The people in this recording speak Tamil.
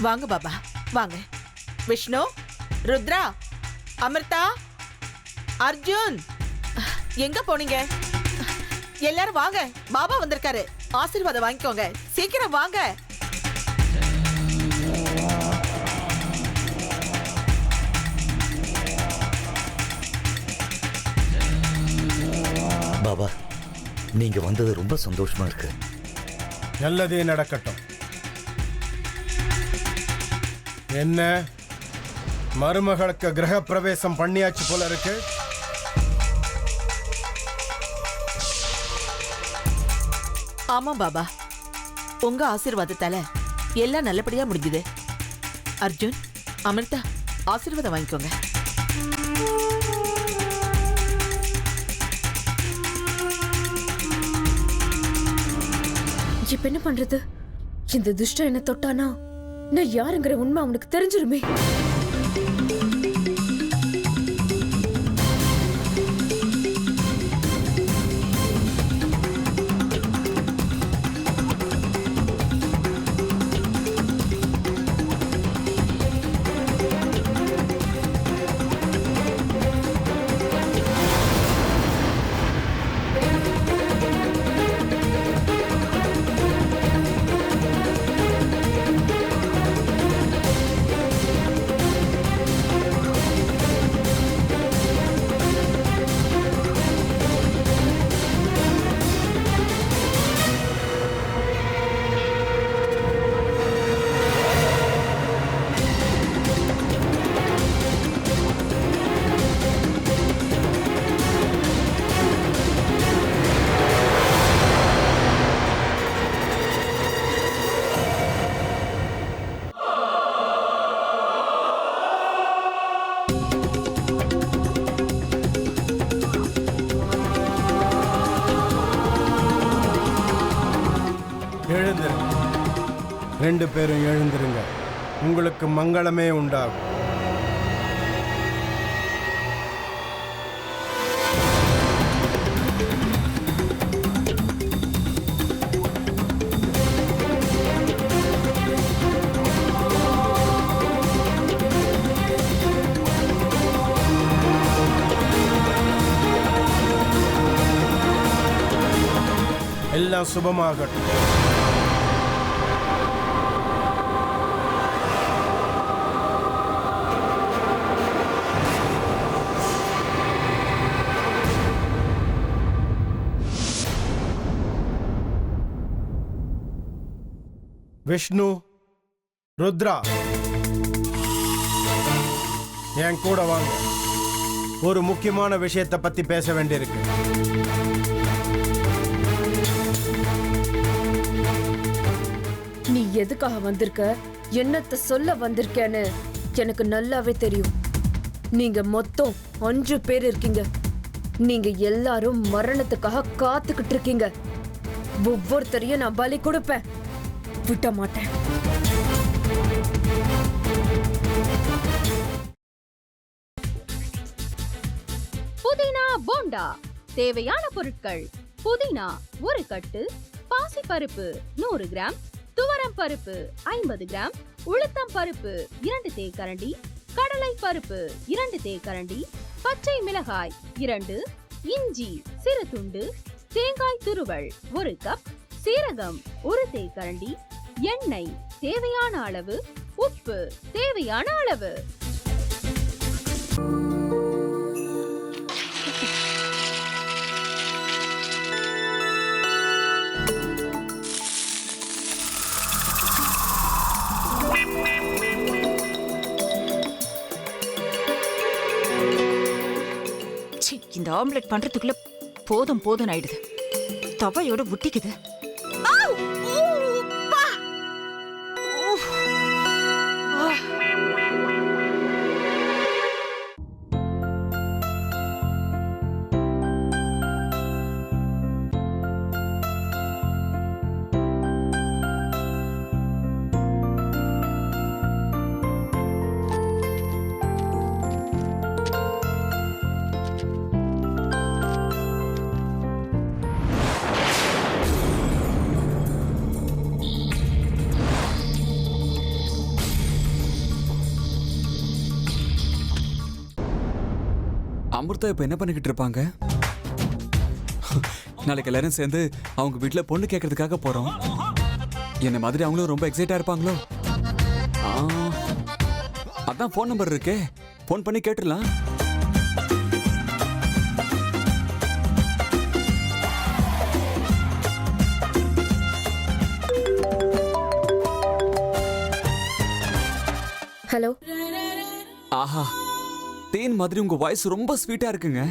வாங்க பாபா வாங்க. விஷ்ணு, ருத்ரா, அமிர்தா, அர்ஜுன், எங்க போனீங்க? எல்லாரும் வாங்க, பாபா வந்திருக்காரு. ஆசீர்வாதம் வாங்கிக்கோங்க, சீக்கிரம் வாங்க. பாபா, நீங்க வந்தது ரொம்ப சந்தோஷமா இருக்கு. நல்லதே நடக்கட்டும். என்ன மருமகளுக்கு கிரக பிரவேசம் பண்ணியாச்சு போல இருக்கு. ஆமா பாபா, உங்க ஆசீர்வாதத்தால எல்லாம் நல்லபடியா முடிஞ்சது. அர்ஜுன், அமிர்தா, ஆசீர்வாதம் வாங்கிக்கோங்க. இப்ப என்ன பண்றது? இந்த துஷ்டம் என்ன தொட்டானா நான் யாருங்கிற உண்மை அவனுக்கு தெரிஞ்சிருமே. எழுந்திருங்க, ரெண்டு பேரும் எழுந்திருங்க. உங்களுக்கு மங்களமே உண்டாகும். எல்லாம் சுபமாகட்டும். விஷ்ணு, ருத்ரா, என் கூட வாங்க. ஒரு முக்கியமான விஷயத்தை பத்தி பேச வேண்டியிருக்கு. நீ எதுக்காக வந்திருக்க, என்னத்த சொல்ல வந்திருக்கேன்னு எனக்கு நல்லாவே தெரியும். நீங்க மொத்தம் 5 பேர் இருக்கீங்க. நீங்க எல்லாரும் மரணத்துக்காக காத்துக்கிட்டு இருக்கீங்க. ஒவ்வொருத்தரையும் நான் பலி கொடுப்பேன், விட்ட மாட்டேன். புதினா போண்டா தேவையான பொருட்கள்: புதினா 1 கட்டு, பாசிப்பருப்பு 100 கிராம், துவரம் பருப்பு 50 கிராம், உளுத்தம் பருப்பு 2 தேக்கரண்டி, கடலை பருப்பு 2 தேக்கரண்டி, பச்சை மிளகாய் 2, இஞ்சி சிறு துண்டு, தேங்காய் துருவல் 1 கப், சீரகம் 1 தேக்கரண்டி, எண்ணெய் தேவையான அளவு, உப்பு தேவையான அளவு. இந்த ஆம்லெட் பண்றதுக்குள்ள போதும் போதும் ஆயிடுது. தவையோட ஒட்டிக்குது. அமிர்தா இப்ப என்ன பண்ணிக்கிட்டு இருப்பாங்க? நாளைக்கு எல்லாரும் சேர்ந்து அவங்க வீட்டுல பொண்ணு கேட்கறதுக்காக போறோம். என்ன மாதிரி அவங்களும் ரொம்ப எக்ஸைட்டா இருப்பாங்களோ? ஆ, அதான் ஃபோன் நம்பர் இருக்கே, ஃபோன் பண்ணி கேட்டுடலாம். ஹலோ. ஆஹா, தேன் மாதிரி உங்க வாய்ஸ் ரொம்ப ஸ்வீட்டா இருக்குங்க.